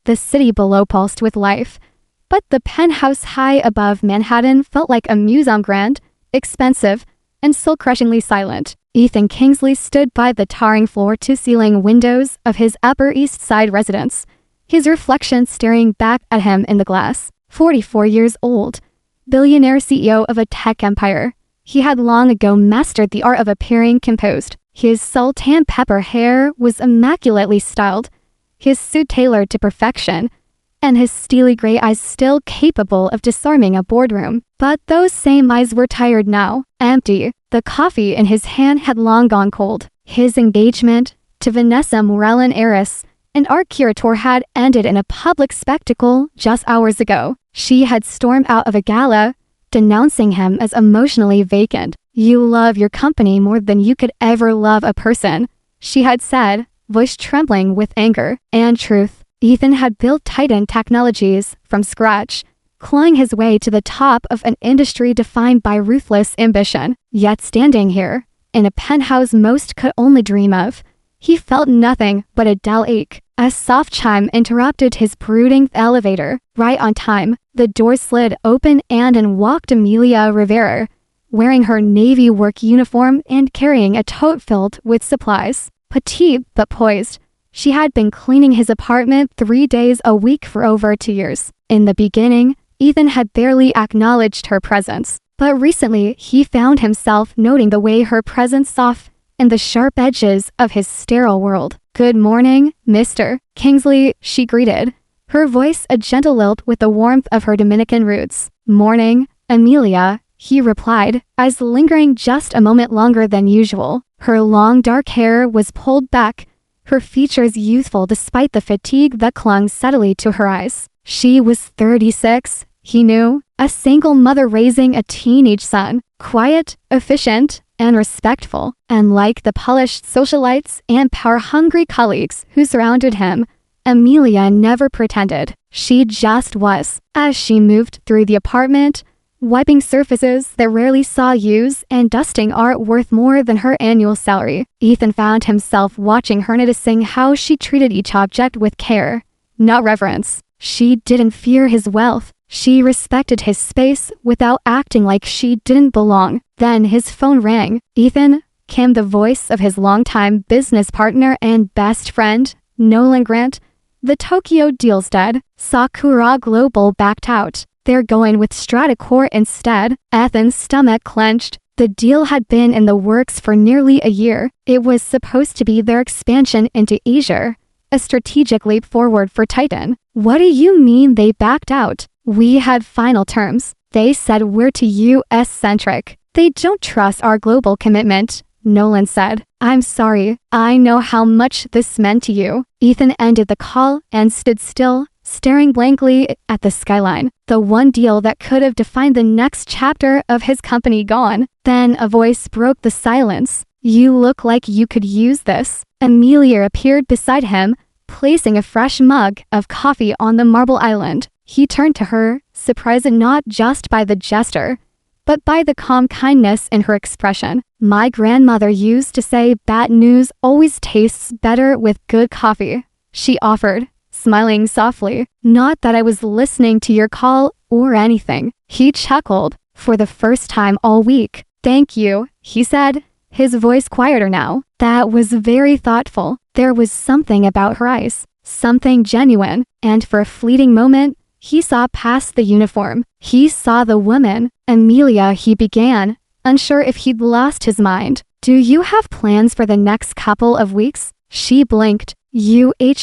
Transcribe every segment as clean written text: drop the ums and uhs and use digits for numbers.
The city below pulsed with life, but the penthouse high above Manhattan felt like a museum, grand, expensive, and soul-crushingly silent. Ethan Kingsley stood by the towering floor-to-ceiling windows of his Upper East Side residence, his reflection staring back at him in the glass. 44 years old, billionaire CEO of a tech empire, he had long ago mastered the art of appearing composed. His sultan pepper hair was immaculately styled, his suit tailored to perfection, and his steely gray eyes still capable of disarming a boardroom. But those same eyes were tired now, empty. The coffee in his hand had long gone cold. His engagement to Vanessa Morel, heiress and art curator, had ended in a public spectacle just hours ago. She had stormed out of a gala, denouncing him as emotionally vacant. "You love your company more than you could ever love a person," she had said, voice trembling with anger and truth. Ethan had built Titan Technologies from scratch, clawing his way to the top of an industry defined by ruthless ambition. Yet standing here, in a penthouse most could only dream of, he felt nothing but a dull ache. A soft chime interrupted his brooding elevator. Right on time, the door slid open and in walked Amelia Rivera, wearing her navy work uniform and carrying a tote filled with supplies. Petite but poised, she had been cleaning his apartment 3 days a week for over 2 years. In the beginning, Ethan had barely acknowledged her presence, but recently he found himself noting the way her presence softened and the sharp edges of his sterile world. "Good morning, Mr. Kingsley," she greeted, her voice a gentle lilt with the warmth of her Dominican roots. "Morning, Amelia," he replied, eyes lingering just a moment longer than usual. Her long dark hair was pulled back, her features youthful despite the fatigue that clung steadily to her eyes. She was 36, he knew, a single mother raising a teenage son, quiet, efficient, and respectful. And like the polished socialites and power-hungry colleagues who surrounded him, Amelia never pretended. She just was. As she moved through the apartment, wiping surfaces that rarely saw use and dusting art worth more than her annual salary, Ethan found himself watching her, noticing how she treated each object with care, not reverence. She didn't fear his wealth. She respected his space without acting like she didn't belong. Then his phone rang. "Ethan," came the voice of his longtime business partner and best friend, Nolan Grant. "The Tokyo deal's dead. Sakura Global backed out. They're going with Stratacore instead." Ethan's stomach clenched. The deal had been in the works for nearly a year. It was supposed to be their expansion into Asia, a strategic leap forward for Titan. "What do you mean they backed out?" "We had final terms. They said we're too US-centric. They don't trust our global commitment," Nolan said. "I'm sorry. I know how much this meant to you." Ethan ended the call and stood still, staring blankly at the skyline. The one deal that could have defined the next chapter of his company gone. Then a voice broke the silence. "You look like you could use this." Amelia appeared beside him, placing a fresh mug of coffee on the marble island. He turned to her, surprised not just by the gesture, but by the calm kindness in her expression. "My grandmother used to say bad news always tastes better with good coffee," she offered, smiling softly. "Not that I was listening to your call or anything." He chuckled, for the first time all week. "Thank you," he said, his voice quieter now. "That was very thoughtful." There was something about her eyes, something genuine, and for a fleeting moment, he saw past the uniform. He saw the woman. "Amelia," he began, unsure if he'd lost his mind. "Do you have plans for the next couple of weeks?" She blinked.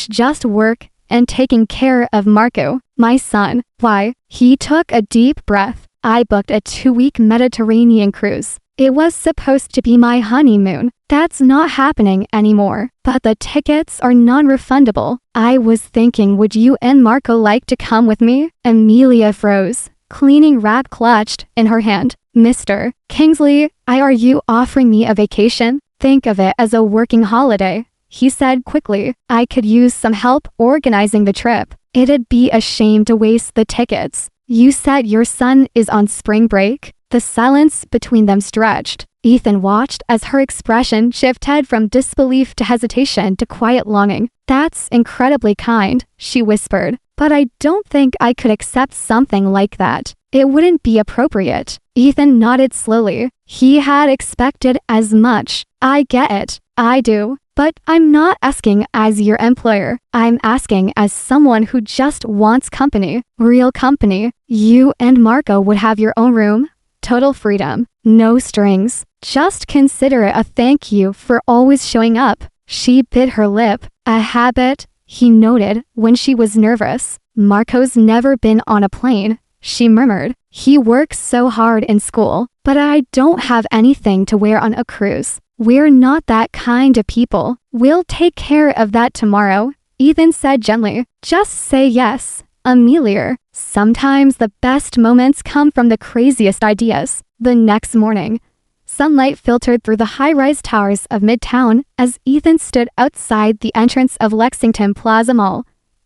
Just work and taking care of Marco, my son." "Why?" He took a deep breath. "I booked a 2-week Mediterranean cruise. It was supposed to be my honeymoon. That's not happening anymore, but the tickets are non-refundable. I was thinking, would you and Marco like to come with me?" Amelia froze, cleaning rag clutched in her hand. "Mr. Kingsley, are you offering me a vacation?" "Think of it as a working holiday," he said quickly. "I could use some help organizing the trip. It'd be a shame to waste the tickets." "You said your son is on spring break?" The silence between them stretched. Ethan watched as her expression shifted from disbelief to hesitation to quiet longing. "That's incredibly kind," she whispered, "but I don't think I could accept something like that. It wouldn't be appropriate." Ethan nodded slowly. He had expected as much. "I get it. I do. But I'm not asking as your employer. I'm asking as someone who just wants company. Real company. You and Marco would have your own room. Total freedom. No strings. Just consider it a thank you for always showing up." She bit her lip. "A habit," he noted when she was nervous. "Marco's never been on a plane," she murmured. "He works so hard in school, but I don't have anything to wear on a cruise. We're not that kind of people. We'll take care of that tomorrow," Ethan said gently. "Just say yes, Amelia." Sometimes the best moments come from the craziest ideas. The next morning, sunlight filtered through the high-rise towers of Midtown as Ethan stood outside the entrance of Lexington Plaza Mall,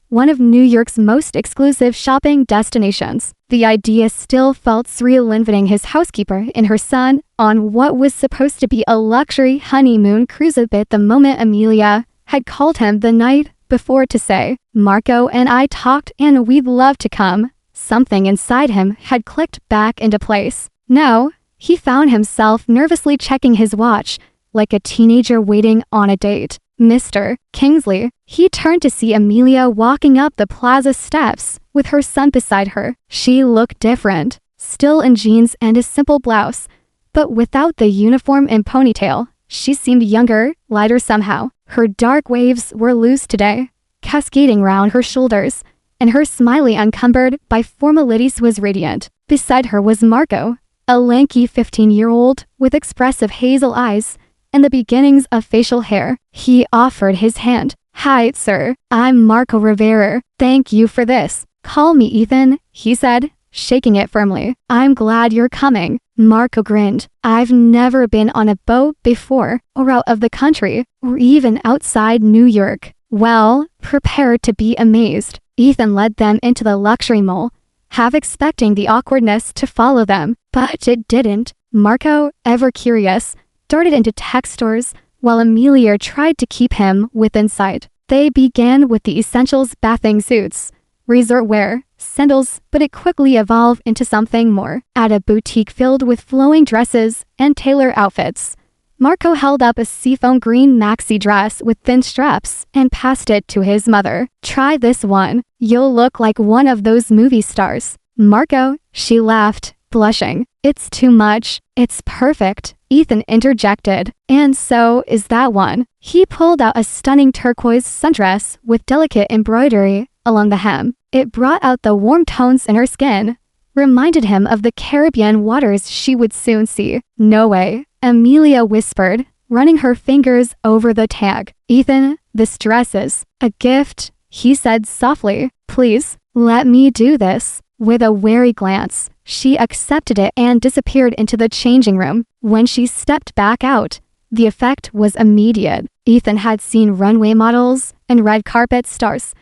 one of New York's most exclusive shopping destinations. The idea still felt surreal, inviting his housekeeper and her son on what was supposed to be a luxury honeymoon cruise a bit the moment Amelia had called him the night before to say, "Marco and I talked and we'd love to come." Something inside him had clicked back into place. Now, he found himself nervously checking his watch, like a teenager waiting on a date. "Mr. Kingsley." He turned to see Amelia walking up the plaza steps with her son beside her. She looked different, still in jeans and a simple blouse, but without the uniform and ponytail. She seemed younger, lighter somehow. Her dark waves were loose today, cascading round her shoulders, and her smile, unencumbered by formalities, was radiant. Beside her was Marco, a lanky 15-year-old with expressive hazel eyes and the beginnings of facial hair. He offered his hand. "Hi, sir. I'm Marco Rivera. Thank you for this." "Call me Ethan," he said, shaking it firmly. "I'm glad you're coming." Marco grinned. "I've never been on a boat before, or out of the country, or even outside New York." "Well, prepare to be amazed." Ethan led them into the luxury mall, half expecting the awkwardness to follow them, but it didn't. Marco, ever curious, darted into tech stores, while Amelia tried to keep him within sight. They began with the essentials: bathing suits, resort wear, sandals, but it quickly evolved into something more. At a boutique filled with flowing dresses and tailor outfits, Marco held up a seafoam green maxi dress with thin straps and passed it to his mother. "Try this one. You'll look like one of those movie stars." "Marco," she laughed, blushing. "It's too much." "It's perfect," Ethan interjected. "And so is that one." He pulled out a stunning turquoise sundress with delicate embroidery along the hem. It brought out the warm tones in her skin, reminded him of the Caribbean waters she would soon see. "No way," Amelia whispered, running her fingers over the tag. "Ethan, this dress is a gift," he said softly. "Please, let me do this." With a wary glance, she accepted it and disappeared into the changing room. When she stepped back out, the effect was immediate. Ethan had seen runway models and red carpet stars,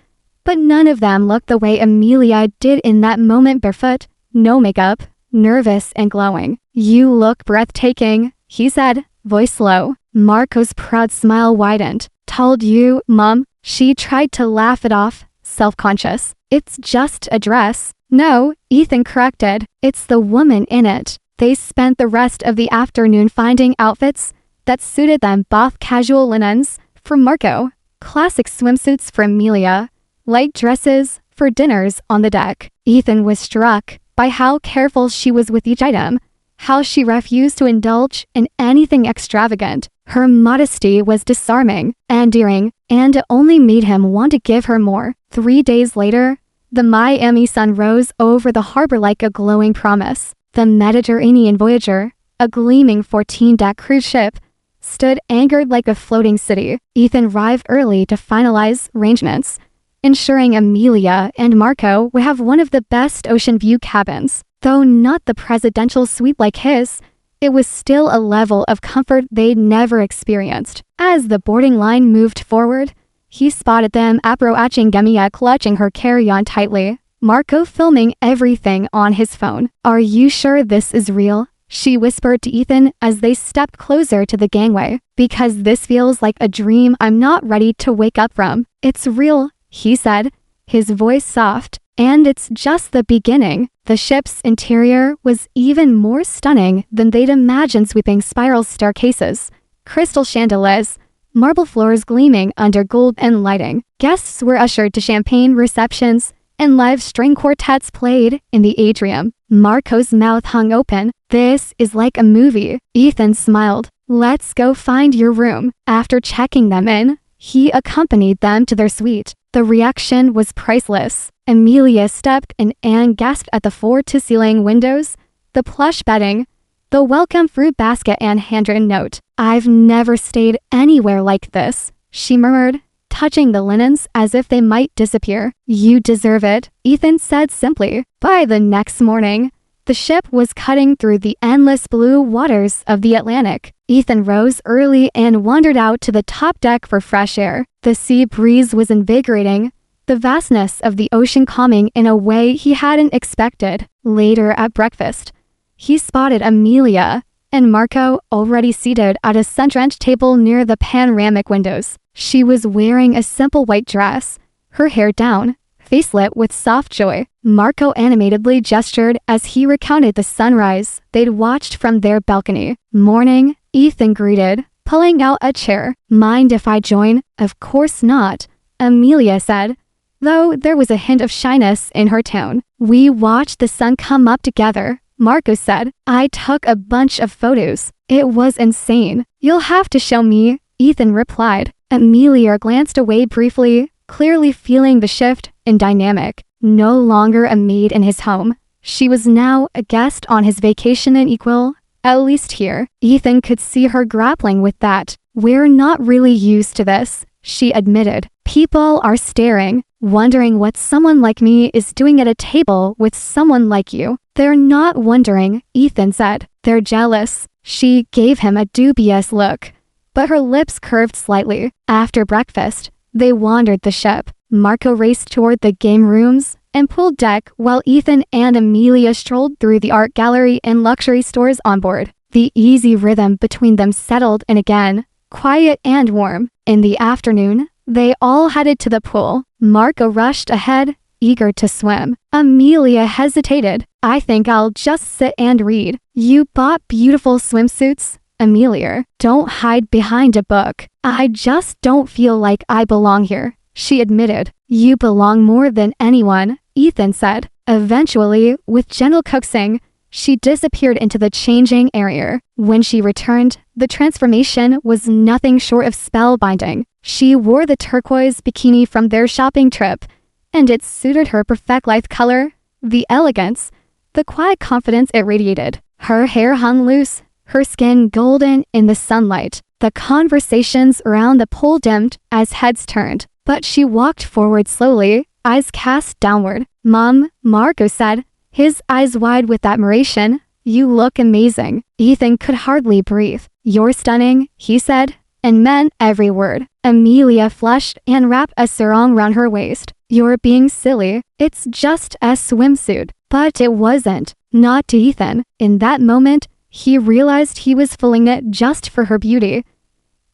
but none of them looked the way Amelia did in that moment, barefoot, no makeup, nervous and glowing. "You look breathtaking," he said, voice low. Marco's proud smile widened. "Told you, Mom." She tried to laugh it off, self-conscious. "It's just a dress." "No," Ethan corrected. "It's the woman in it." They spent the rest of the afternoon finding outfits that suited them, both casual linens for Marco, classic swimsuits for Amelia, light dresses for dinners on the deck. Ethan was struck by how careful she was with each item, how she refused to indulge in anything extravagant. Her modesty was disarming, endearing, and it only made him want to give her more. 3 days later, the Miami sun rose over the harbor like a glowing promise. The Mediterranean Voyager, a gleaming 14-deck cruise ship, stood anchored like a floating city. Ethan arrived early to finalize arrangements, ensuring Amelia and Marco would have one of the best ocean view cabins. Though not the presidential suite like his, it was still a level of comfort they'd never experienced. As the boarding line moved forward, he spotted them approaching Gemia, clutching her carry-on tightly. Marco filming everything on his phone. "Are you sure this is real?" she whispered to Ethan as they stepped closer to the gangway. Because this feels like a dream I'm not ready to wake up from. It's real, he said, his voice soft. And it's just the beginning. The ship's interior was even more stunning than they'd imagined. Sweeping spiral staircases, crystal chandeliers, marble floors gleaming under golden lighting. Guests were ushered to champagne receptions, and live string quartets played in the atrium. Marco's mouth hung open. This is like a movie. Ethan smiled. Let's go find your room. After checking them in, he accompanied them to their suite. The reaction was priceless. Amelia stepped in and gasped at the floor-to-ceiling windows, the plush bedding, the welcome fruit basket and handwritten note. I've never stayed anywhere like this, she murmured, touching the linens as if they might disappear. You deserve it, Ethan said simply. By the next morning, the ship was cutting through the endless blue waters of the Atlantic. Ethan rose early and wandered out to the top deck for fresh air. The sea breeze was invigorating, the vastness of the ocean calming in a way he hadn't expected. Later at breakfast, he spotted Amelia and Marco already seated at a center-bench table near the panoramic windows. She was wearing a simple white dress, her hair down, face lit with soft joy. Marco animatedly gestured as he recounted the sunrise they'd watched from their balcony. Morning, Ethan greeted, pulling out a chair. Mind if I join? Of course not, Amelia said, though there was a hint of shyness in her tone. We watched the sun come up together, Marco said. I took a bunch of photos. It was insane. You'll have to show me, Ethan replied. Amelia glanced away briefly, clearly feeling the shift in dynamic. No longer a maid in his home, she was now a guest on his vacation and equal, at least here. Ethan could see her grappling with that. We're not really used to this, she admitted. People are staring, wondering what someone like me is doing at a table with someone like you. They're not wondering, Ethan said. They're jealous. She gave him a dubious look, but her lips curved slightly. After breakfast, they wandered the ship. Marco raced toward the game rooms and pool deck while Ethan and Amelia strolled through the art gallery and luxury stores on board. The easy rhythm between them settled in again, quiet and warm. In the afternoon, they all headed to the pool. Marco rushed ahead, eager to swim. Amelia hesitated. I think I'll just sit and read. You bought beautiful swimsuits, Amelia. Don't hide behind a book. I just don't feel like I belong here, she admitted. You belong more than anyone, Ethan said. Eventually, with gentle coaxing, she disappeared into the changing area. When she returned, the transformation was nothing short of spellbinding. She wore the turquoise bikini from their shopping trip, and it suited her perfect light color, the elegance, the quiet confidence it radiated. Her hair hung loose, her skin golden in the sunlight. The conversations around the pool dimmed as heads turned, but she walked forward slowly, eyes cast downward. Mom, Marco said, his eyes wide with admiration. You look amazing. Ethan could hardly breathe. You're stunning, he said, and meant every word. Amelia flushed and wrapped a sarong round her waist. You're being silly. It's just a swimsuit. But it wasn't. Not to Ethan. In that moment, he realized he was fooling it just for her beauty,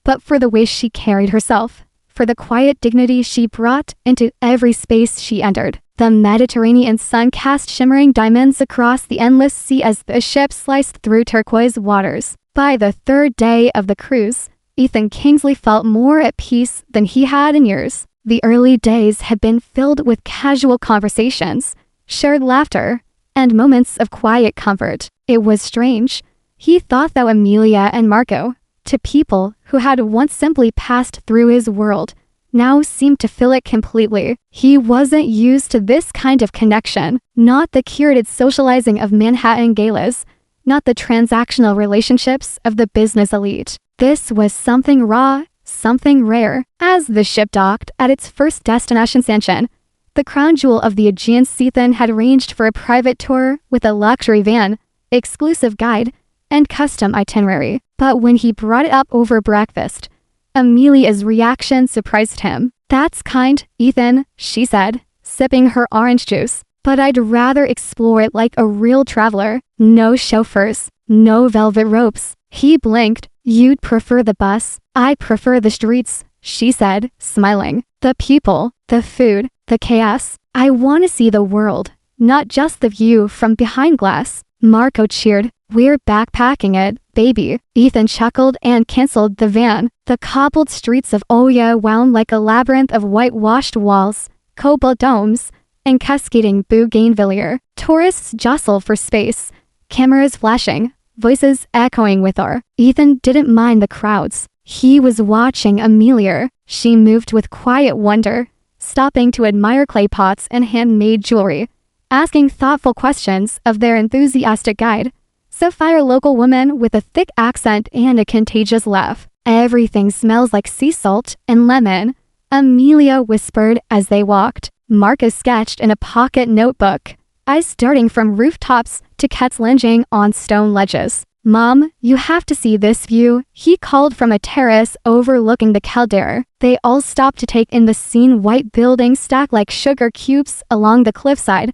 but for the way she carried herself, for the quiet dignity she brought into every space she entered. The Mediterranean sun cast shimmering diamonds across the endless sea as the ship sliced through turquoise waters. By the third day of the cruise, Ethan Kingsley felt more at peace than he had in years. The early days had been filled with casual conversations, shared laughter, and moments of quiet comfort. It was strange. He thought that Amelia and Marco, to people who had once simply passed through his world, now seemed to fill it completely. He wasn't used to this kind of connection, not the curated socializing of Manhattan galas, not the transactional relationships of the business elite. This was something raw, something rare. As the ship docked at its first destination, Sanchin, the crown jewel of the Aegean, Ethan had arranged for a private tour with a luxury van, exclusive guide, and custom itinerary. But when he brought it up over breakfast, Amelia's reaction surprised him. That's kind, Ethan, she said, sipping her orange juice. But I'd rather explore it like a real traveler. No chauffeurs, No velvet ropes. He blinked. You'd prefer the bus. I prefer the streets, she said, smiling. The people, the food, the chaos. I want to see the world, not just the view from behind glass. Marco cheered. We're backpacking it, baby. Ethan chuckled and canceled the van. The cobbled streets of Oya wound like a labyrinth of whitewashed walls, cobalt domes, and cascading bougainvillea. Tourists jostle for space, cameras flashing, voices echoing with awe. Ethan didn't mind the crowds. He was watching Amelia. She moved with quiet wonder, stopping to admire clay pots and handmade jewelry, asking thoughtful questions of their enthusiastic guide, Sapphire local woman with a thick accent and a contagious laugh. Everything smells like sea salt and lemon, Amelia whispered as they walked. Marcus sketched in a pocket notebook, eyes darting from rooftops to cats lunging on stone ledges. Mom, you have to see this view, he called from a terrace overlooking the caldera. They all stopped to take in the scene. White buildings stacked like sugar cubes along the cliffside,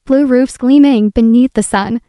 blue roofs gleaming beneath the sun,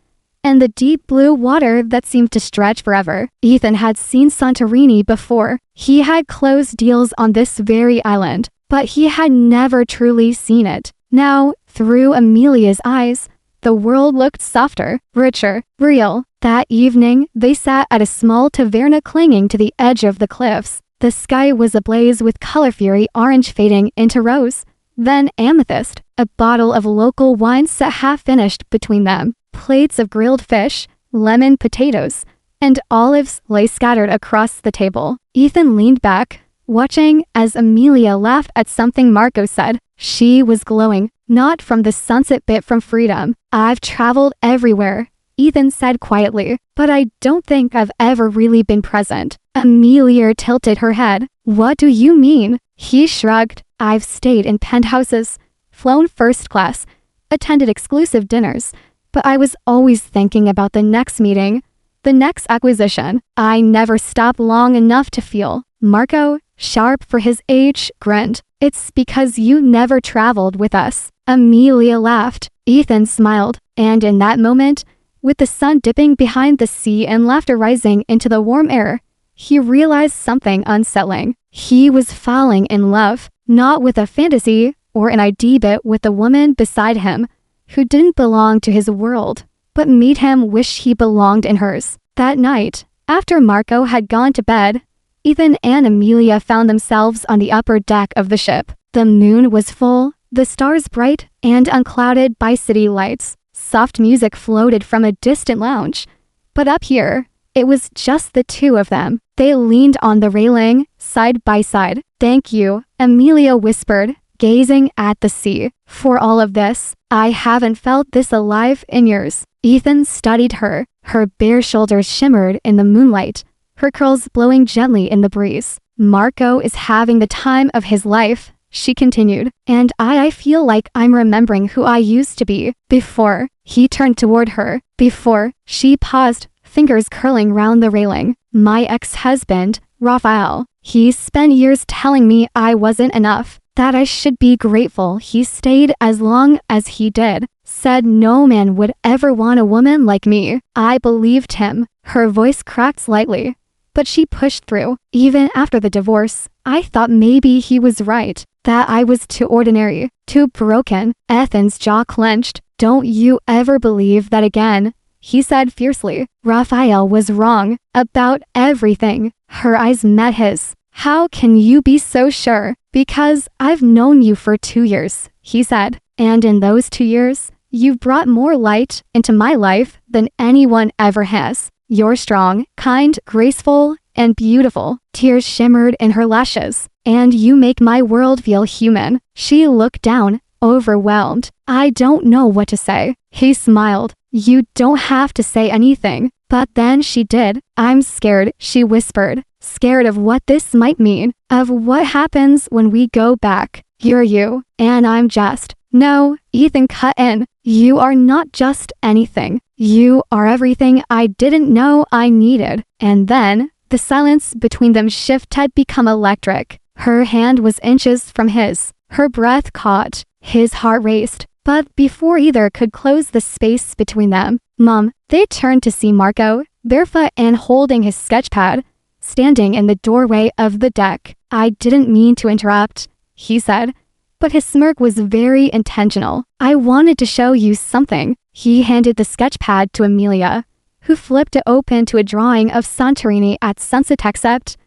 and the deep blue water that seemed to stretch forever. Ethan had seen Santorini before. He had closed deals on this very island, but he had never truly seen it. Now, through Amelia's eyes, the world looked softer, richer, real. That evening, they sat at a small taverna clinging to the edge of the cliffs. The sky was ablaze with color fury, orange fading into rose, then amethyst. A bottle of local wine sat half-finished between them. Plates of grilled fish, lemon potatoes, and olives lay scattered across the table. Ethan leaned back, watching as Amelia laughed at something Marco said. She was glowing, not from the sunset but from freedom. I've traveled everywhere, Ethan said quietly, but I don't think I've ever really been present. Amelia tilted her head. What do you mean? He shrugged. I've stayed in penthouses, flown first class, attended exclusive dinners, but I was always thinking about the next meeting, the next acquisition. I never stopped long enough to feel. Marco, sharp for his age, grinned. It's because you never traveled with us. Amelia laughed. Ethan smiled, and in that moment, with the sun dipping behind the sea and laughter rising into the warm air, he realized something unsettling. He was falling in love, not with a fantasy or an idea but with the woman beside him, who didn't belong to his world, but made him wish he belonged in hers. That night, after Marco had gone to bed, Ethan and Amelia found themselves on the upper deck of the ship. The moon was full, the stars bright and unclouded by city lights. Soft music floated from a distant lounge, but up here, it was just the two of them. They leaned on the railing, side by side. Thank you, Amelia whispered, gazing at the sea. For all of this, I haven't felt this alive in years. Ethan studied her. Her bare shoulders shimmered in the moonlight, her curls blowing gently in the breeze. Marco is having the time of his life, she continued, and I feel like I'm remembering who I used to be. Before, he turned toward her. Before, she paused, fingers curling round the railing. My ex-husband, Raphael. He spent years telling me I wasn't enough, that I should be grateful he stayed as long as he did. Said no man would ever want a woman like me. I believed him. Her voice cracked slightly, but she pushed through. Even after the divorce, I thought maybe he was right, that I was too ordinary, too broken. Ethan's jaw clenched. Don't you ever believe that again, he said fiercely. Raphael was wrong about everything. Her eyes met his. How can you be so sure? Because I've known you for 2 years, he said. And in those 2 years, you've brought more light into my life than anyone ever has. You're strong, kind, graceful, and beautiful. Tears shimmered in her lashes. And you make my world feel human. She looked down, overwhelmed. I don't know what to say. He smiled. You don't have to say anything. But then she did. I'm scared, she whispered. Scared of what this might mean, of what happens when we go back. You're you, and I'm just. No, Ethan cut in. You are not just anything. You are everything I didn't know I needed. And then, the silence between them had become electric. Her hand was inches from his. Her breath caught. His heart raced. But before either could close the space between them, Mom, they turned to see Marco, barefoot and holding his sketchpad, standing in the doorway of the deck. "I didn't mean to interrupt," he said, but his smirk was very intentional. "I wanted to show you something." He handed the sketchpad to Amelia, who flipped it open to a drawing of Santorini at sunset, except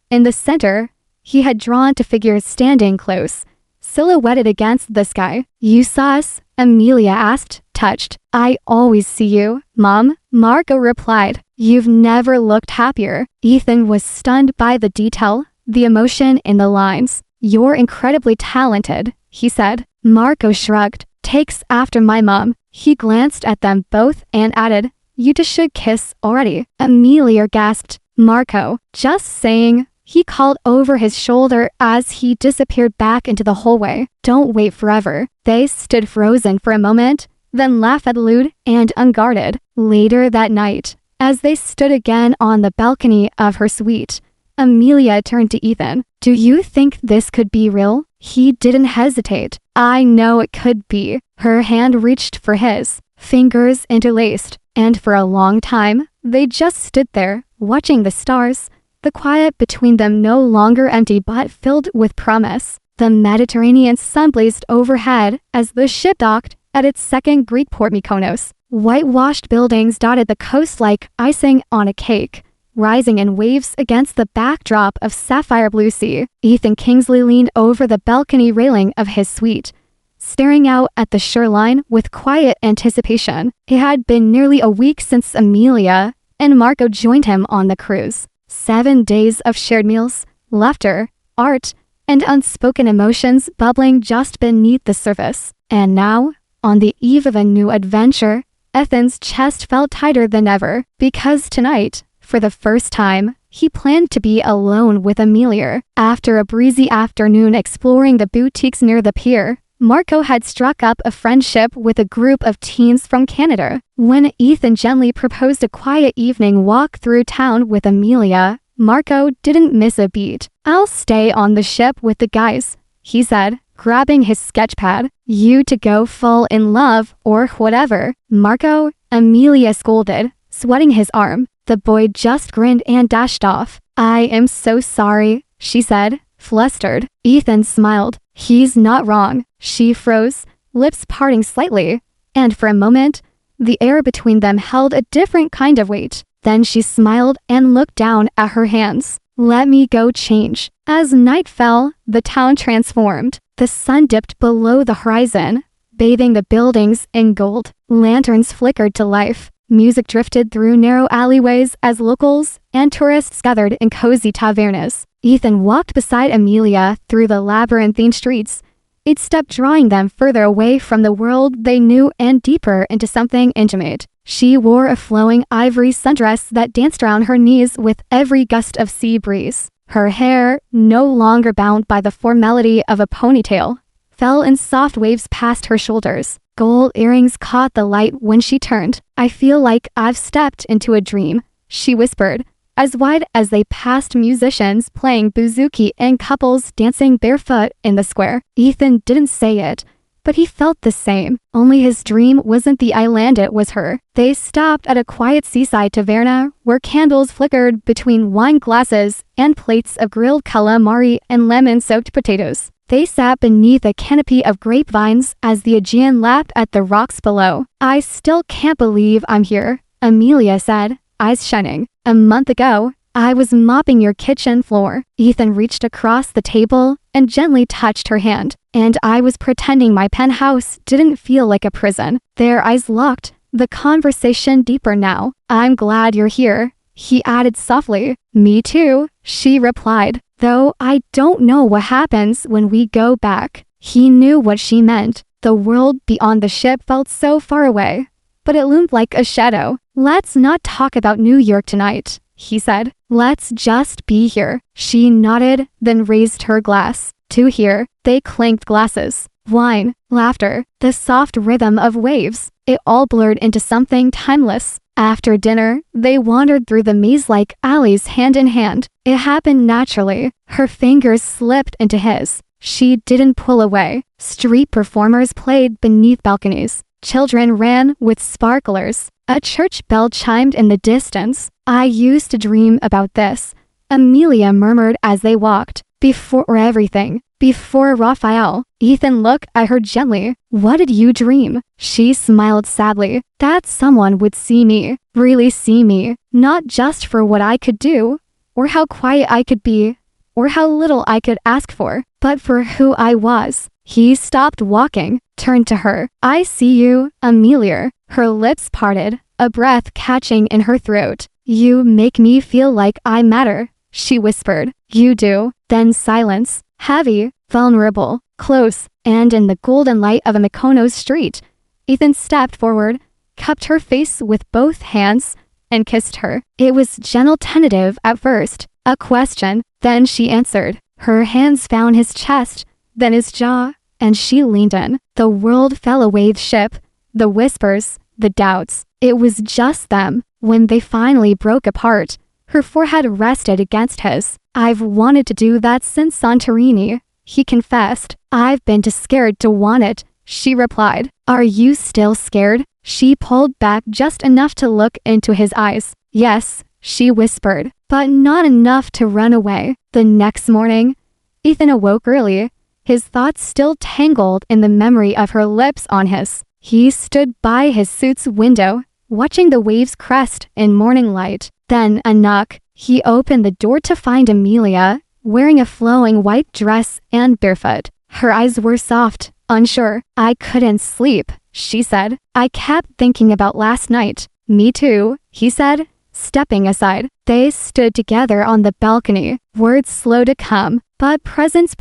in the center, he had drawn two figures standing close, silhouetted against the sky. "You saw us?" Amelia asked, touched. "I always see you, Mom," Marco replied. "You've never looked happier." Ethan was stunned by the detail, the emotion in the lines. "You're incredibly talented," he said. Marco shrugged. "Takes after my mom." He glanced at them both and added, "You two should kiss already." Amelia gasped. "Marco, just saying," he called over his shoulder as he disappeared back into the hallway. "Don't wait forever." They stood frozen for a moment, then laughed at lewd and unguarded. Later that night, as they stood again on the balcony of her suite, Amelia turned to Ethan. "Do you think this could be real?" He didn't hesitate. "I know it could be." Her hand reached for his, fingers interlaced, and for a long time, they just stood there, watching the stars, the quiet between them no longer empty but filled with promise. The Mediterranean sun blazed overhead as the ship docked at its second Greek port, Mykonos. Whitewashed buildings dotted the coast like icing on a cake, rising in waves against the backdrop of sapphire blue sea. Ethan Kingsley leaned over the balcony railing of his suite, staring out at the shoreline with quiet anticipation. It had been nearly a week since Amelia and Marco joined him on the cruise. 7 days of shared meals, laughter, art, and unspoken emotions bubbling just beneath the surface. And now, on the eve of a new adventure, Ethan's chest felt tighter than ever, because tonight, for the first time, he planned to be alone with Amelia. After a breezy afternoon exploring the boutiques near the pier, Marco had struck up a friendship with a group of teens from Canada. When Ethan gently proposed a quiet evening walk through town with Amelia, Marco didn't miss a beat. "I'll stay on the ship with the guys," he said, grabbing his sketchpad. "You to go fall in love or whatever." "Marco," Amelia scolded, sweating his arm. The boy just grinned and dashed off. "I am so sorry," she said, flustered. Ethan smiled. "He's not wrong." She froze, lips parting slightly, and for a moment, the air between them held a different kind of weight. Then she smiled and looked down at her hands. "Let me go change." As night fell, the town transformed. The sun dipped below the horizon, bathing the buildings in gold. Lanterns flickered to life. Music drifted through narrow alleyways as locals and tourists gathered in cozy tavernas. Ethan walked beside Amelia through the labyrinthine streets, each step drawing them further away from the world they knew and deeper into something intimate. She wore a flowing ivory sundress that danced around her knees with every gust of sea breeze. Her hair, no longer bound by the formality of a ponytail, fell in soft waves past her shoulders. Gold earrings caught the light when she turned. "I feel like I've stepped into a dream," she whispered, as wide as they passed musicians playing bouzouki and couples dancing barefoot in the square. Ethan didn't say it, but he felt the same. Only his dream wasn't the island, it was her. They stopped at a quiet seaside taverna where candles flickered between wine glasses and plates of grilled calamari and lemon-soaked potatoes. They sat beneath a canopy of grapevines as the Aegean lapped at the rocks below. "I still can't believe I'm here," Amelia said, eyes shining. "A month ago, I was mopping your kitchen floor." Ethan reached across the table and gently touched her hand. "And I was pretending my penthouse didn't feel like a prison." Their eyes locked, the conversation deeper now. "I'm glad you're here," he added softly. "Me too," she replied, "though I don't know what happens when we go back." He knew what she meant. The world beyond the ship felt so far away, but it loomed like a shadow. "Let's not talk about New York tonight," he said. "Let's just be here." She nodded, then raised her glass. To here, they clanked glasses. Wine, laughter, the soft rhythm of waves. It all blurred into something timeless. After dinner, they wandered through the maze-like alleys hand in hand. It happened naturally. Her fingers slipped into his. She didn't pull away. Street performers played beneath balconies. Children ran with sparklers. A church bell chimed in the distance. I used to dream about this, Amelia murmured as they walked. Before everything. Before Raphael. Ethan looked at her gently. What did you dream? She smiled sadly. That someone would see me. Really see me. Not just for what I could do, or how quiet I could be, or how little I could ask for, but for who I was. He stopped walking, turned to her. I see you, Amelia. Her lips parted, a breath catching in her throat. You make me feel like I matter, she whispered. You do. Then silence. Heavy, vulnerable, close, and in the golden light of a Mykonos street, Ethan stepped forward, cupped her face with both hands, and kissed her. It was gentle, tentative at first, a question, then she answered. Her hands found his chest, then his jaw, and she leaned in. The world fell away with ship, the whispers, the doubts. It was just them. When they finally broke apart, her forehead rested against his. I've wanted to do that since Santorini, he confessed. I've been too scared to want it, she replied. Are you still scared? She pulled back just enough to look into his eyes. Yes, she whispered, but not enough to run away. The next morning, Ethan awoke early, his thoughts still tangled in the memory of her lips on his. He stood by his suit's window, watching the waves crest in morning light. Then a knock. He opened the door to find Amelia, wearing a flowing white dress and barefoot. Her eyes were soft, unsure. I couldn't sleep, she said. I kept thinking about last night. Me too, he said, stepping aside. They stood together on the balcony, words slow to come, but presence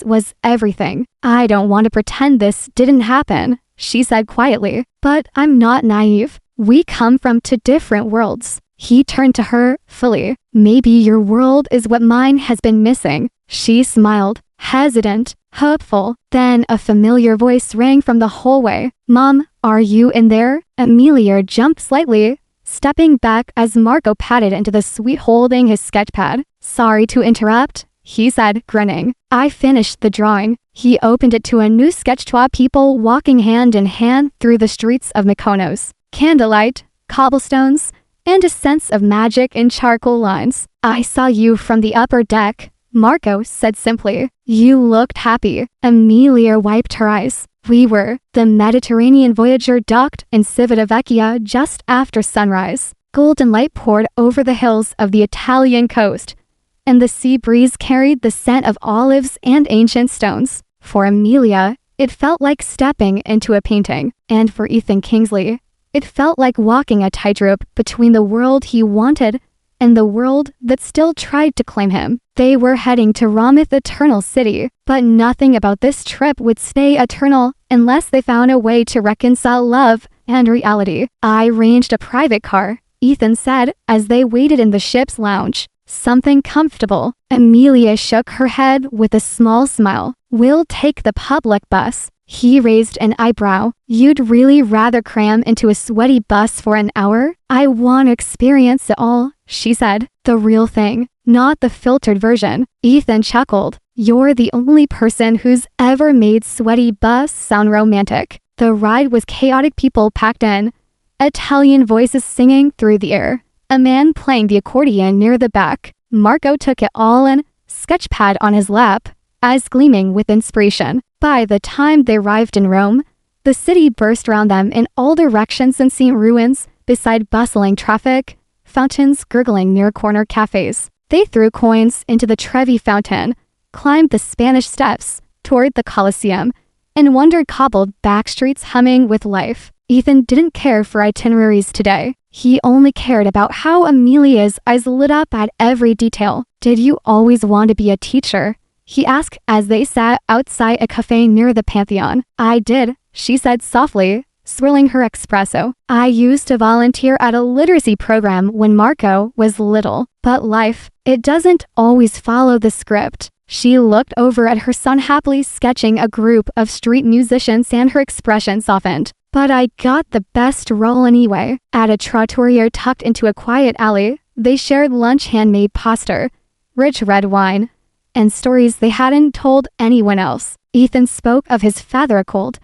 was everything. I don't want to pretend this didn't happen, she said quietly, but I'm not naive. We come from two different worlds. He turned to her, fully. Maybe your world is what mine has been missing. She smiled, hesitant, hopeful. Then a familiar voice rang from the hallway. Mom, are you in there? Amelia jumped slightly, stepping back as Marco padded into the suite holding his sketchpad. Sorry to interrupt, he said, grinning. I finished the drawing. He opened it to a new sketch. People walking hand in hand through the streets of Mykonos. Candlelight, cobblestones, and a sense of magic in charcoal lines. I saw you from the upper deck, Marco said simply. You looked happy. Amelia wiped her eyes. We were. The Mediterranean voyager docked in Civitavecchia just after sunrise. Golden light poured over the hills of the Italian coast, and the sea breeze carried the scent of olives and ancient stones. For Amelia, it felt like stepping into a painting, and for Ethan Kingsley, it felt like walking a tightrope between the world he wanted and the world that still tried to claim him. They were heading to Ramith Eternal City, but nothing about this trip would stay eternal unless they found a way to reconcile love and reality. I arranged a private car, Ethan said as they waited in the ship's lounge. Something comfortable. Amelia shook her head with a small smile. We'll take the public bus. He raised an eyebrow. You'd really rather cram into a sweaty bus for an hour? I want to experience it all, she said. The real thing, not the filtered version. Ethan chuckled. You're the only person who's ever made sweaty bus sound romantic. The ride was chaotic, people packed in, Italian voices singing through the air, a man playing the accordion near the back. Marco took it all in, sketchpad on his lap, eyes gleaming with inspiration. By the time they arrived in Rome, the city burst around them in all directions and seemed ruins beside bustling traffic, fountains gurgling near corner cafes. They threw coins into the Trevi fountain, climbed the Spanish steps toward the Colosseum, and wandered cobbled back streets humming with life. Ethan didn't care for itineraries today. He only cared about how Amelia's eyes lit up at every detail. Did you always want to be a teacher? He asked as they sat outside a cafe near the Pantheon. I did, she said softly, swirling her espresso. I used to volunteer at a literacy program when Marco was little. But life, it doesn't always follow the script. She looked over at her son happily sketching a group of street musicians and her expression softened. But I got the best role anyway. At a trattoria tucked into a quiet alley, they shared lunch, handmade pasta, rich red wine, and stories they hadn't told anyone else. Ethan spoke of his father cold,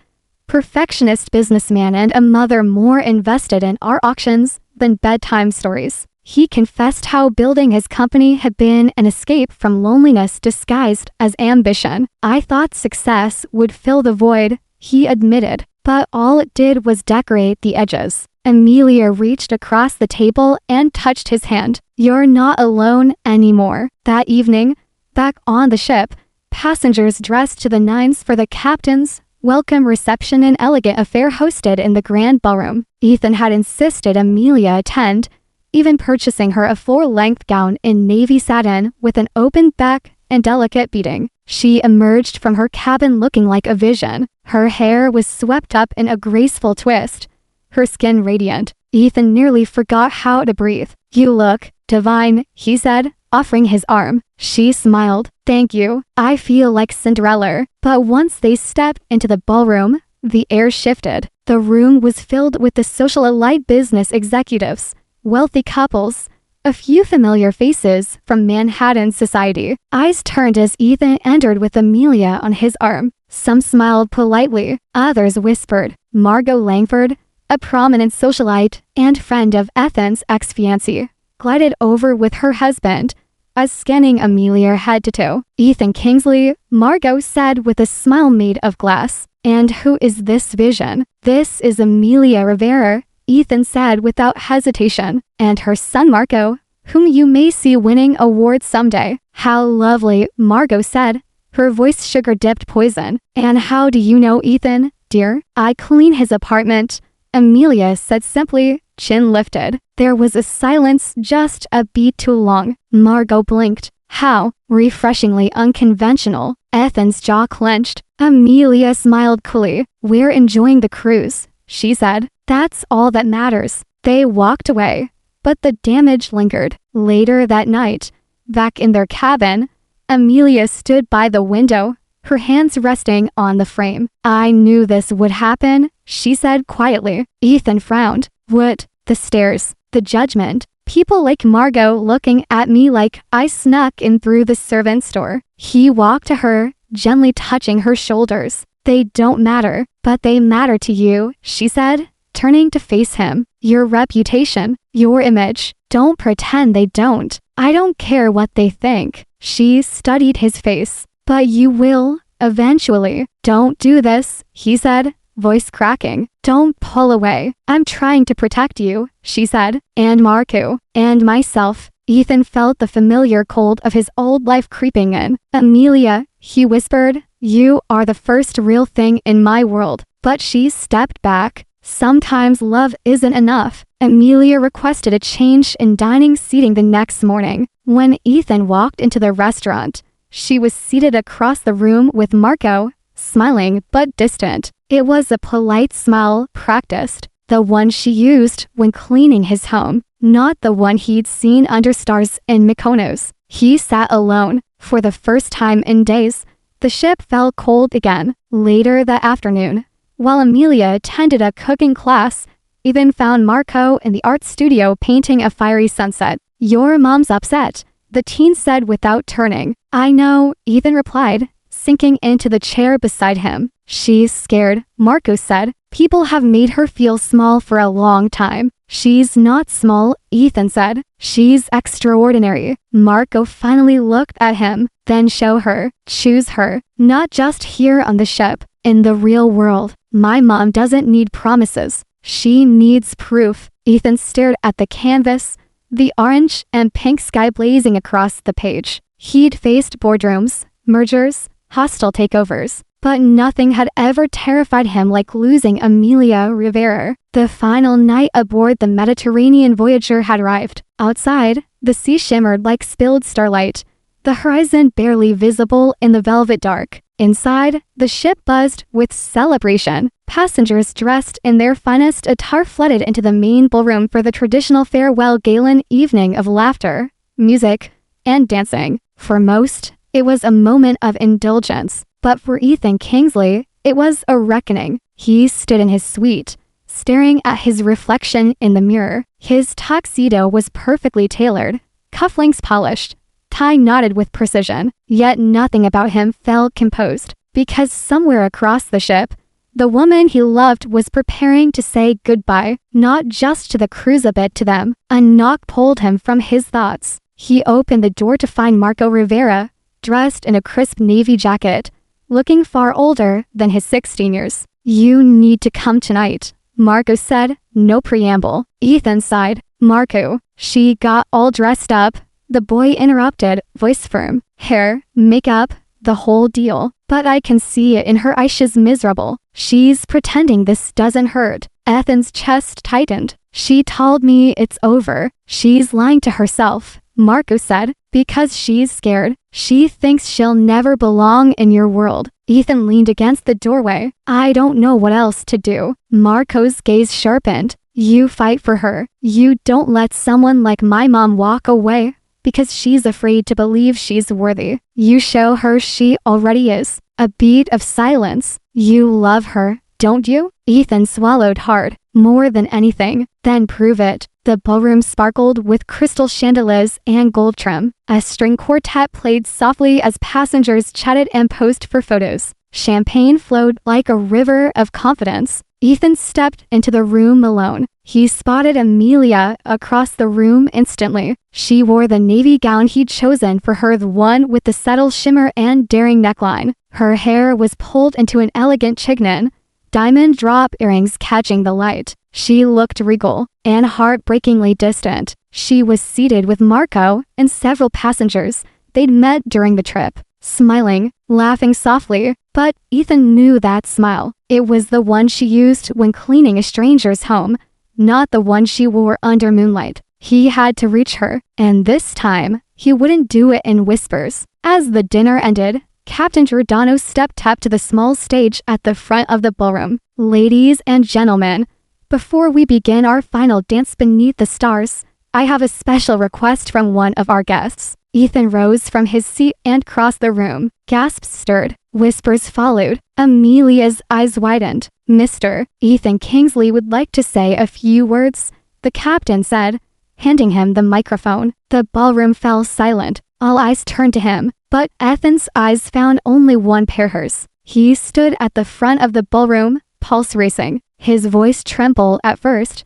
perfectionist businessman and a mother more invested in art auctions than bedtime stories. He confessed how building his company had been an escape from loneliness disguised as ambition. "I thought success would fill the void," he admitted, but all it did was decorate the edges. Amelia reached across the table and touched his hand. "You're not alone anymore." That evening, back on the ship, passengers dressed to the nines for the captain's welcome reception, an elegant affair hosted in the grand ballroom. Ethan had insisted Amelia attend, even purchasing her a full-length gown in navy satin with an open back and delicate beading. She emerged from her cabin looking like a vision. Her hair was swept up in a graceful twist, her skin radiant. Ethan nearly forgot how to breathe. "You look divine," he said, offering his arm. She smiled. "Thank you. I feel like Cinderella." But once they stepped into the ballroom, the air shifted. The room was filled with the social elite, business executives, wealthy couples, a few familiar faces from Manhattan society. Eyes turned as Ethan entered with Amelia on his arm. Some smiled politely, others whispered. Margot Langford, a prominent socialite and friend of Ethan's ex-fiancé, glided over with her husband, as scanning Amelia head to toe. "Ethan Kingsley," Margot said with a smile made of glass. "And who is this vision?" "This is Amelia Rivera," Ethan said without hesitation. "And her son Marco, whom you may see winning awards someday." "How lovely," Margot said, her voice sugar-dipped poison. "And how do you know Ethan, dear?" "I clean his apartment," Amelia said simply, chin lifted. There was a silence just a beat too long. Margot blinked. "How refreshingly unconventional." Ethan's jaw clenched. Amelia smiled coolly. "We're enjoying the cruise," she said. "That's all that matters." They walked away, but the damage lingered. Later that night, back in their cabin, Amelia stood by the window, her hands resting on the frame. "I knew this would happen," she said quietly. Ethan frowned. "What?" "The stares, the judgment. People like Margot looking at me like I snuck in through the servants' door." He walked to her, gently touching her shoulders. "They don't matter, but they matter to you," she said, turning to face him. "Your reputation, your image. Don't pretend they don't." "I don't care what they think." She studied his face. "But you will, eventually." "Don't do this," he said, voice cracking. "Don't pull away." "I'm trying to protect you," she said. "And Marco. And myself." Ethan felt the familiar cold of his old life creeping in. "Amelia," he whispered, "you are the first real thing in my world." But she stepped back. Sometimes love isn't enough. Amelia requested a change in dining seating the next morning. When Ethan walked into the restaurant, she was seated across the room with Marco, smiling but distant. It was a polite smile, practiced, the one she used when cleaning his home, not the one he'd seen under stars in Mykonos. He sat alone. For the first time in days, the ship felt cold again. Later that afternoon, while Amelia attended a cooking class, Ethan found Marco in the art studio painting a fiery sunset. "Your mom's upset," the teen said without turning. "I know," Ethan replied, sinking into the chair beside him. "She's scared," Marco said. "People have made her feel small for a long time." "She's not small," Ethan said. "She's extraordinary." Marco finally looked at him. "Then show her. Choose her. Not just here on the ship, in the real world. My mom doesn't need promises. She needs proof." Ethan stared at the canvas, the orange and pink sky blazing across the page. He'd faced boardrooms, mergers, hostile takeovers, but nothing had ever terrified him like losing Amelia Rivera. The final night aboard the Mediterranean Voyager had arrived. Outside, the sea shimmered like spilled starlight, the horizon barely visible in the velvet dark. Inside, the ship buzzed with celebration. Passengers dressed in their finest attire flooded into the main ballroom for the traditional farewell gala evening of laughter, music, and dancing. For most, it was a moment of indulgence, but for Ethan Kingsley, it was a reckoning. He stood in his suite, staring at his reflection in the mirror. His tuxedo was perfectly tailored, cufflinks polished, tie knotted with precision, yet nothing about him felt composed, because somewhere across the ship, The woman he loved was preparing to say goodbye, not just to the cruise but to them. A knock pulled him from his thoughts. He opened the door to find Marco Rivera, dressed in a crisp navy jacket, looking far older than his 16 years. "You need to come tonight," Marco said, no preamble. Ethan sighed. "Marco." She got all dressed up. The boy interrupted, voice firm. "Hair, makeup, the whole deal. But I can see it in her eyes, she's miserable. She's pretending this doesn't hurt." Ethan's chest tightened. "She told me it's over. She's lying to herself," Marco said, "because she's scared. She thinks she'll never belong in your world." Ethan leaned against the doorway. "I don't know what else to do." Marco's gaze sharpened. "You fight for her. You don't let someone like my mom walk away because she's afraid to believe she's worthy. You show her she already is." A beat of silence. "You love her, don't you?" Ethan swallowed hard. "More than anything." "Then prove it." The ballroom sparkled with crystal chandeliers and gold trim. A string quartet played softly as passengers chatted and posed for photos. Champagne flowed like a river of confidence. Ethan stepped into the room alone. He spotted Amelia across the room instantly. She wore the navy gown he'd chosen for her, the one with the subtle shimmer and daring neckline. Her hair was pulled into an elegant chignon, diamond drop earrings catching the light. She looked regal and heartbreakingly distant. She was seated with Marco and several passengers they'd met during the trip, smiling, laughing softly, but Ethan knew that smile. It was the one she used when cleaning a stranger's home, not the one she wore under moonlight. He had to reach her, and this time, he wouldn't do it in whispers. As the dinner ended, Captain Giordano stepped up to the small stage at the front of the ballroom. "Ladies and gentlemen, before we begin our final dance beneath the stars, I have a special request from one of our guests." Ethan rose from his seat and crossed the room. Gasps stirred. Whispers followed. Amelia's eyes widened. "Mr. Ethan Kingsley would like to say a few words," the captain said, handing him the microphone. The ballroom fell silent. All eyes turned to him, but Ethan's eyes found only one pair, hers. He stood at the front of the ballroom, pulse racing. His voice trembled at first,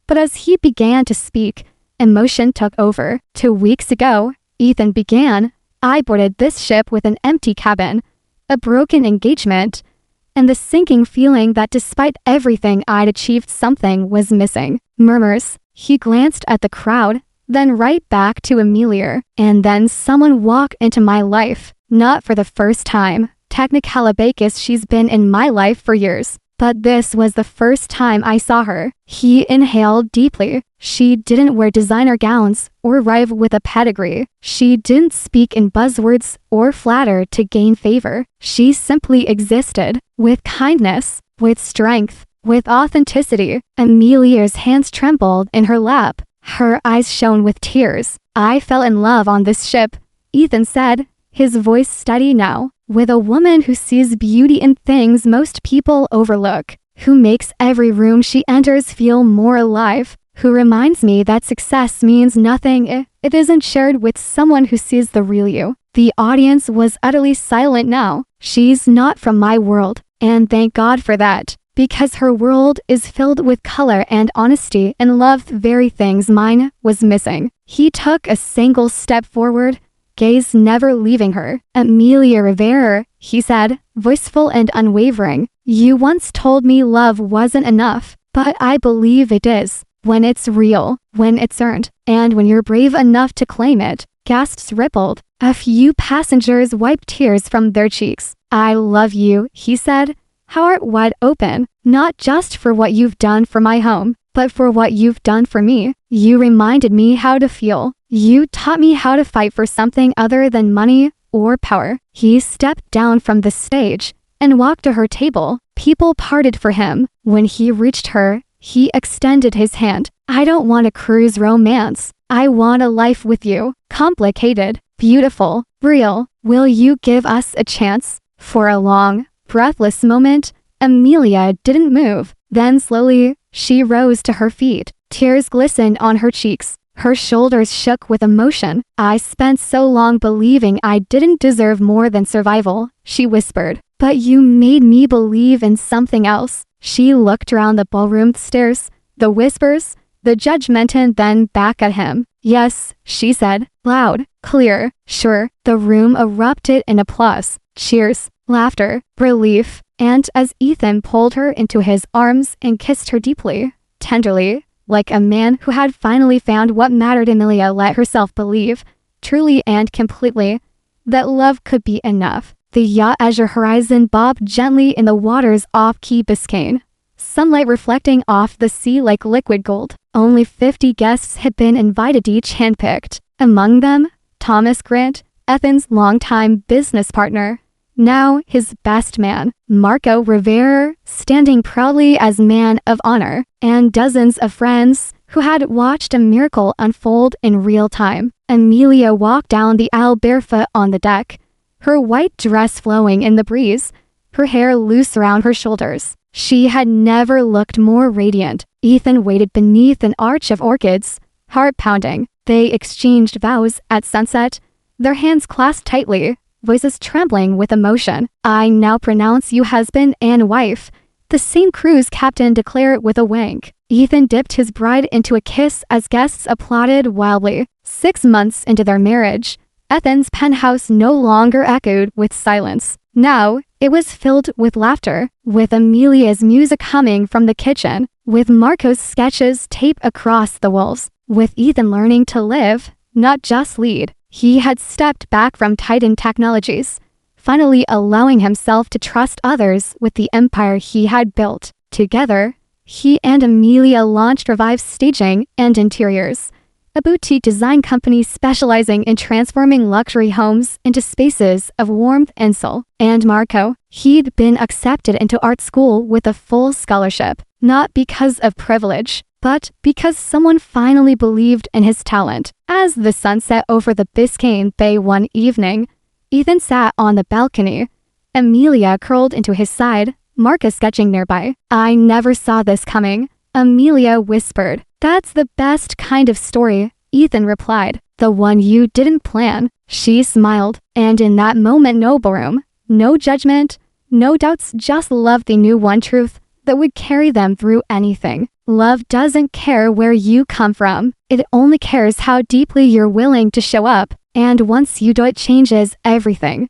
but as he began to speak, emotion took over. 2 weeks ago, Ethan began, I boarded this ship with an empty cabin, a broken engagement, and the sinking feeling that despite everything I'd achieved, something was missing. Murmurs. He glanced at the crowd, then right back to Amelia. And then someone walked into my life. Not for the first time. Technicalibacus, she's been in my life for years. But this was the first time I saw her. He inhaled deeply. She didn't wear designer gowns or arrive with a pedigree. She didn't speak in buzzwords or flatter to gain favor. She simply existed, with kindness, with strength, with authenticity. Amelia's hands trembled in her lap. Her eyes shone with tears. I fell in love on this ship, Ethan said, his voice steady now, with a woman who sees beauty in things most people overlook, who makes every room she enters feel more alive, who reminds me that success means nothing if it isn't shared with someone who sees the real you. The audience was utterly silent now. She's not from my world, and thank God for that, because her world is filled with color and honesty and love, the very things mine was missing. He took a single step forward, gaze never leaving her. Amelia Rivera, he said, voiceful and unwavering. You once told me love wasn't enough, but I believe it is. When it's real, when it's earned, and when you're brave enough to claim it. Gasps rippled. A few passengers wiped tears from their cheeks. I love you, he said, heart wide open, not just for what you've done for my home, but for what you've done for me. You reminded me how to feel. You taught me how to fight for something other than money or power. He stepped down from the stage and walked to her table. People parted for him. When he reached her, he extended his hand. I don't want a cruise romance. I want a life with you. Complicated, beautiful, real. Will you give us a chance? For a long, breathless moment, Amelia didn't move. Then slowly, she rose to her feet. Tears glistened on her cheeks. Her shoulders shook with emotion. I spent so long believing I didn't deserve more than survival, she whispered. But you made me believe in something else. She looked around the ballroom stairs, the whispers, the judgment, and then back at him. Yes, she said, loud, clear, sure. The room erupted in applause, cheers, laughter, relief, and as Ethan pulled her into his arms and kissed her deeply, tenderly, like a man who had finally found what mattered, Emilia let herself believe, truly and completely, that love could be enough. The yacht azure horizon bobbed gently in the waters off Key Biscayne, sunlight reflecting off the sea like liquid gold. Only 50 guests had been invited, each handpicked. Among them, Thomas Grant, Ethan's longtime business partner, now his best man, Marco Rivera, standing proudly as man of honor, and dozens of friends who had watched a miracle unfold in real time. Emilia walked down the aisle barefoot on the deck, her white dress flowing in the breeze, her hair loose around her shoulders. She had never looked more radiant. Ethan waited beneath an arch of orchids, heart pounding. They exchanged vows at sunset, their hands clasped tightly, voices trembling with emotion. I now pronounce you husband and wife, the same cruise captain declared with a wink. Ethan dipped his bride into a kiss as guests applauded wildly. 6 months into their marriage, Ethan's penthouse no longer echoed with silence. Now, it was filled with laughter, with Emilia's music humming from the kitchen, with Marco's sketches taped across the walls, with Ethan learning to live, not just lead. He had stepped back from Titan Technologies, finally allowing himself to trust others with the empire he had built. Together, he and Emilia launched Revive Staging and Interiors, a boutique design company specializing in transforming luxury homes into spaces of warmth and soul. And Marco, he'd been accepted into art school with a full scholarship, not because of privilege, but because someone finally believed in his talent. As the sun set over the Biscayne Bay one evening, Ethan sat on the balcony, Emilia curled into his side, Marco sketching nearby. I never saw this coming, Emilia whispered. That's the best kind of story, Ethan replied. The one you didn't plan. She smiled, and in that moment no ballroom, no judgment, no doubts, just love. They knew one truth that would carry them through anything. Love doesn't care where you come from. It only cares how deeply you're willing to show up. And once you do, it changes everything.